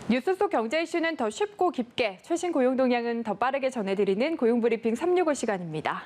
뉴스 속 경제 이슈는 더 쉽고 깊게, 최신 고용 동향은 더 빠르게 전해드리는 고용브리핑 365 시간입니다.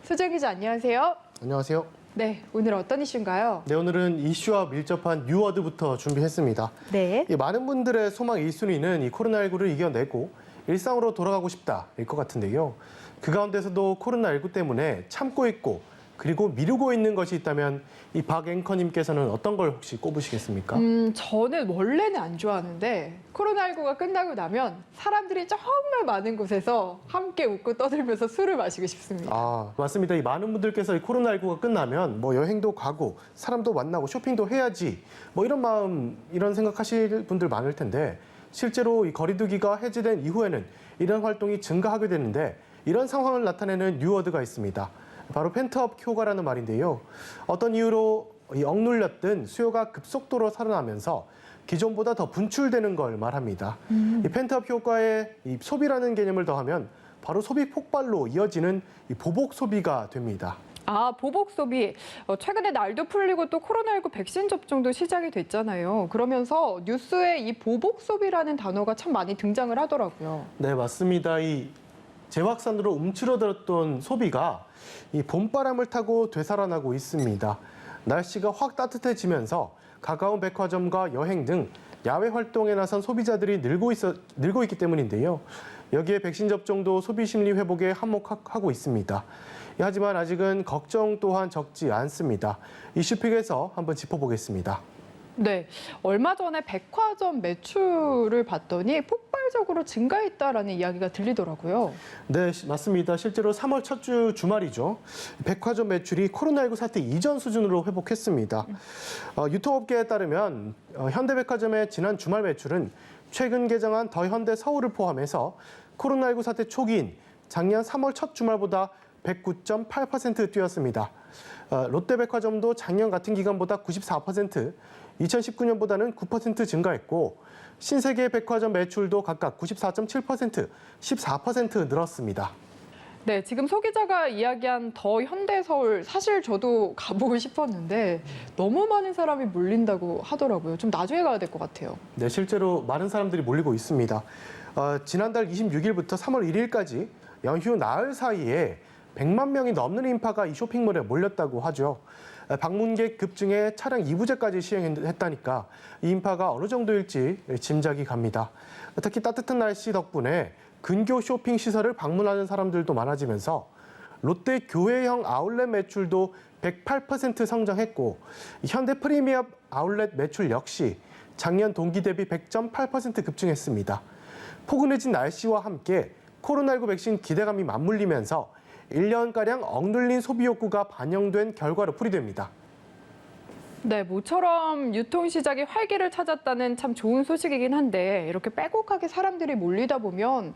수정 기자, 안녕하세요. 안녕하세요. 네, 오늘 어떤 이슈인가요? 네, 오늘은 이슈와 밀접한 뉴워드부터 준비했습니다. 네. 많은 분들의 소망 1순위는 이 코로나19를 이겨내고 일상으로 돌아가고 싶다일 것 같은데요. 그 가운데서도 코로나19 때문에 참고 있고 그리고 미루고 있는 것이 있다면 이 박 앵커님께서는 어떤 걸 혹시 꼽으시겠습니까? 저는 원래는 안 좋아하는데 코로나19가 끝나고 나면 사람들이 정말 많은 곳에서 함께 웃고 떠들면서 술을 마시고 싶습니다. 아, 맞습니다. 이 많은 분들께서 이 코로나19가 끝나면 뭐 여행도 가고 사람도 만나고 쇼핑도 해야지 뭐 이런 마음, 이런 생각하실 분들 많을 텐데 실제로 이 거리두기가 해제된 이후에는 이런 활동이 증가하게 되는데 이런 상황을 나타내는 뉴워드가 있습니다. 바로 펜트업 효과라는 말인데요. 어떤 이유로 억눌렸던 수요가 급속도로 살아나면서 기존보다 더 분출되는 걸 말합니다. 이 펜트업 효과에 이 소비라는 개념을 더하면 바로 소비 폭발로 이어지는 이 보복 소비가 됩니다. 아, 보복 소비. 최근에 날도 풀리고 또 코로나19 백신 접종도 시작이 됐잖아요. 그러면서 뉴스에 이 보복 소비라는 단어가 참 많이 등장을 하더라고요. 네, 맞습니다. 이 재확산으로 움츠러들었던 소비가 이 봄바람을 타고 되살아나고 있습니다. 날씨가 확 따뜻해지면서 가까운 백화점과 여행 등 야외 활동에 나선 소비자들이 늘고 있기 때문인데요. 여기에 백신 접종도 소비 심리 회복에 한몫하고 있습니다. 하지만 아직은 걱정 또한 적지 않습니다. 이슈픽에서 한번 짚어보겠습니다. 네, 얼마 전에 백화점 매출을 봤더니 폭발적으로 증가했다라는 이야기가 들리더라고요. 네, 맞습니다. 실제로 3월 첫 주 주말이죠. 백화점 매출이 코로나19 사태 이전 수준으로 회복했습니다. 유통업계에 따르면 현대백화점의 지난 주말 매출은 최근 개장한 더 현대 서울을 포함해서 코로나19 사태 초기인 작년 3월 첫 주말보다 109.8% 뛰었습니다. 롯데백화점도 작년 같은 기간보다 94%, 2019년보다는 9% 증가했고 신세계 백화점 매출도 각각 94.7%, 14% 늘었습니다. 네, 지금 소 기자가 이야기한 더 현대서울, 사실 저도 가보고 싶었는데 너무 많은 사람이 몰린다고 하더라고요. 좀 나중에 가야 될 것 같아요. 네, 실제로 많은 사람들이 몰리고 있습니다. 지난달 26일부터 3월 1일까지 연휴 나흘 사이에 100만 명이 넘는 인파가 이 쇼핑몰에 몰렸다고 하죠. 방문객 급증에 차량 2부제까지 시행했다니까 이 인파가 어느 정도일지 짐작이 갑니다. 특히 따뜻한 날씨 덕분에 근교 쇼핑 시설을 방문하는 사람들도 많아지면서 롯데 교회형 아울렛 매출도 108% 성장했고 현대 프리미엄 아울렛 매출 역시 작년 동기 대비 100.8% 급증했습니다. 포근해진 날씨와 함께 코로나19 백신 기대감이 맞물리면서 1년가량 억눌린 소비 욕구가 반영된 결과로 풀이됩니다. 네, 모처럼 유통시장이 활기를 찾았다는 참 좋은 소식이긴 한데 이렇게 빼곡하게 사람들이 몰리다 보면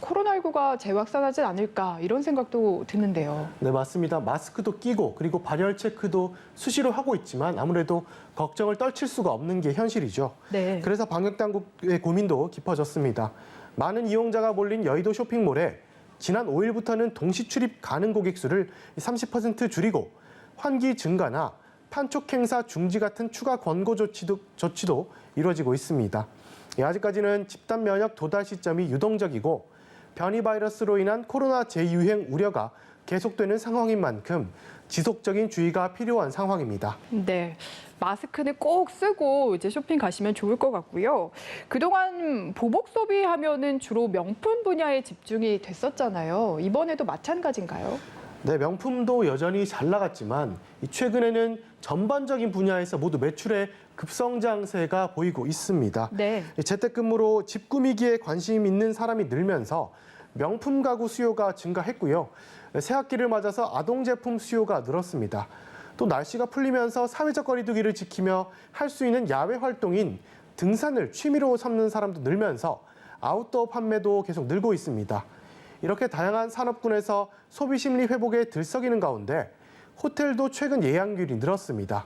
코로나19가 재확산하지 않을까 이런 생각도 드는데요. 네, 맞습니다. 마스크도 끼고 그리고 발열 체크도 수시로 하고 있지만 아무래도 걱정을 떨칠 수가 없는 게 현실이죠. 네. 그래서 방역당국의 고민도 깊어졌습니다. 많은 이용자가 몰린 여의도 쇼핑몰에 지난 5일부터는 동시 출입 가능 고객 수를 30% 줄이고 환기 증가나 판촉 행사 중지 같은 추가 권고 조치도 이루어지고 있습니다. 아직까지는 집단 면역 도달 시점이 유동적이고 변이 바이러스로 인한 코로나 재유행 우려가 계속되는 상황인 만큼 지속적인 주의가 필요한 상황입니다. 네, 마스크는 꼭 쓰고 이제 쇼핑 가시면 좋을 것 같고요. 그동안 보복 소비하면은 주로 명품 분야에 집중이 됐었잖아요. 이번에도 마찬가지인가요? 네, 명품도 여전히 잘 나갔지만 최근에는 전반적인 분야에서 모두 매출의 급성장세가 보이고 있습니다. 네. 재택근무로 집 꾸미기에 관심 있는 사람이 늘면서 명품 가구 수요가 증가했고요. 새학기를 맞아서 아동 제품 수요가 늘었습니다. 또 날씨가 풀리면서 사회적 거리두기를 지키며 할 수 있는 야외 활동인 등산을 취미로 삼는 사람도 늘면서 아웃도어 판매도 계속 늘고 있습니다. 이렇게 다양한 산업군에서 소비 심리 회복에 들썩이는 가운데 호텔도 최근 예약률이 늘었습니다.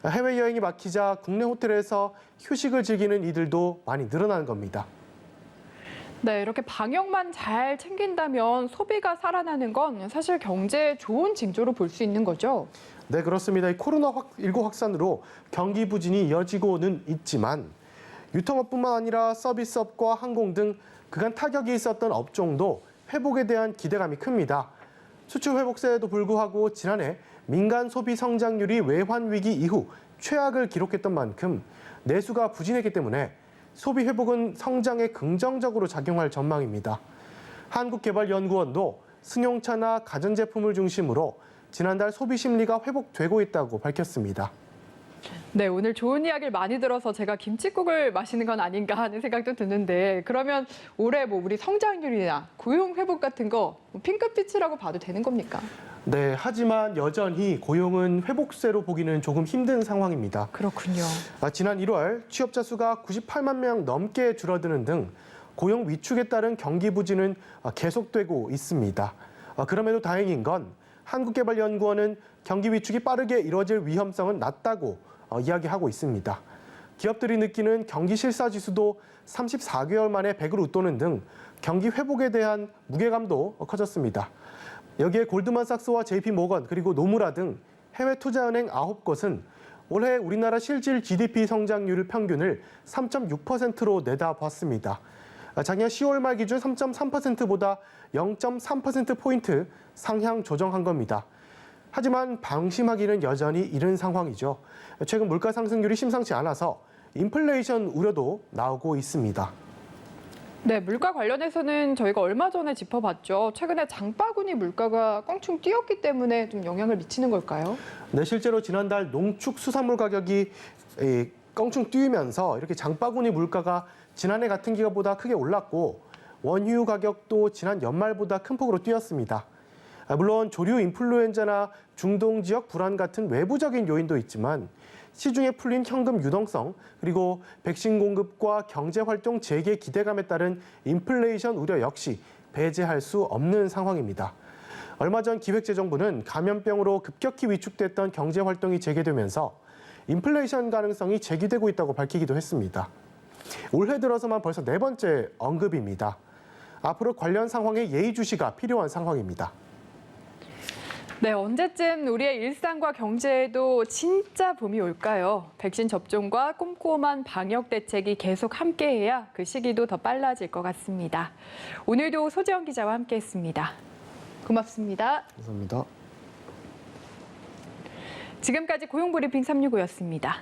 해외여행이 막히자 국내 호텔에서 휴식을 즐기는 이들도 많이 늘어난 겁니다. 네, 이렇게 방역만 잘 챙긴다면 소비가 살아나는 건 사실 경제에 좋은 징조로 볼 수 있는 거죠. 네, 그렇습니다. 이 코로나19 확산으로 경기 부진이 이어지고는 있지만 유통업뿐만 아니라 서비스업과 항공 등 그간 타격이 있었던 업종도 회복에 대한 기대감이 큽니다. 수출 회복세에도 불구하고 지난해 민간 소비 성장률이 외환 위기 이후 최악을 기록했던 만큼 내수가 부진했기 때문에 소비 회복은 성장에 긍정적으로 작용할 전망입니다. 한국개발연구원도 승용차나 가전제품을 중심으로 지난달 소비 심리가 회복되고 있다고 밝혔습니다. 네, 오늘 좋은 이야기를 많이 들어서 제가 김칫국을 마시는 건 아닌가 하는 생각도 드는데 그러면 올해 우리 성장률이나 고용 회복 같은 거 핑크빛이라고 봐도 되는 겁니까? 네, 하지만 여전히 고용은 회복세로 보기는 조금 힘든 상황입니다. 그렇군요. 지난 1월 취업자 수가 98만 명 넘게 줄어드는 등 고용 위축에 따른 경기 부진은 계속되고 있습니다. 그럼에도 다행인 건 한국개발연구원은 경기 위축이 빠르게 이뤄질 위험성은 낮다고 이야기하고 있습니다. 기업들이 느끼는 경기 실사 지수도 34개월 만에 100을 웃도는 등 경기 회복에 대한 무게감도 커졌습니다. 여기에 골드만삭스와 JP모건 그리고 노무라 등 해외 투자은행 9곳은 올해 우리나라 실질 GDP 성장률 평균을 3.6%로 내다봤습니다. 작년 10월 말 기준 3.3%보다 0.3%포인트 상향 조정한 겁니다. 하지만 방심하기는 여전히 이른 상황이죠. 최근 물가 상승률이 심상치 않아서 인플레이션 우려도 나오고 있습니다. 네, 물가 관련해서는 저희가 얼마 전에 짚어봤죠. 최근에 장바구니 물가가 껑충 뛰었기 때문에 좀 영향을 미치는 걸까요? 네, 실제로 지난달 농축수산물 가격이 껑충 뛰면서 이렇게 장바구니 물가가 지난해 같은 기간보다 크게 올랐고 원유 가격도 지난 연말보다 큰 폭으로 뛰었습니다. 물론 조류 인플루엔자나 중동 지역 불안 같은 외부적인 요인도 있지만 시중에 풀린 현금 유동성 그리고 백신 공급과 경제활동 재개 기대감에 따른 인플레이션 우려 역시 배제할 수 없는 상황입니다. 얼마 전 기획재정부는 감염병으로 급격히 위축됐던 경제활동이 재개되면서 인플레이션 가능성이 제기되고 있다고 밝히기도 했습니다. 올해 들어서만 벌써 4번째 언급입니다. 앞으로 관련 상황에 예의주시가 필요한 상황입니다. 네, 언제쯤 우리의 일상과 경제에도 진짜 봄이 올까요? 백신 접종과 꼼꼼한 방역 대책이 계속 함께해야 그 시기도 더 빨라질 것 같습니다. 오늘도 소지영 기자와 함께했습니다. 고맙습니다. 감사합니다. 지금까지 고용브리핑 365였습니다.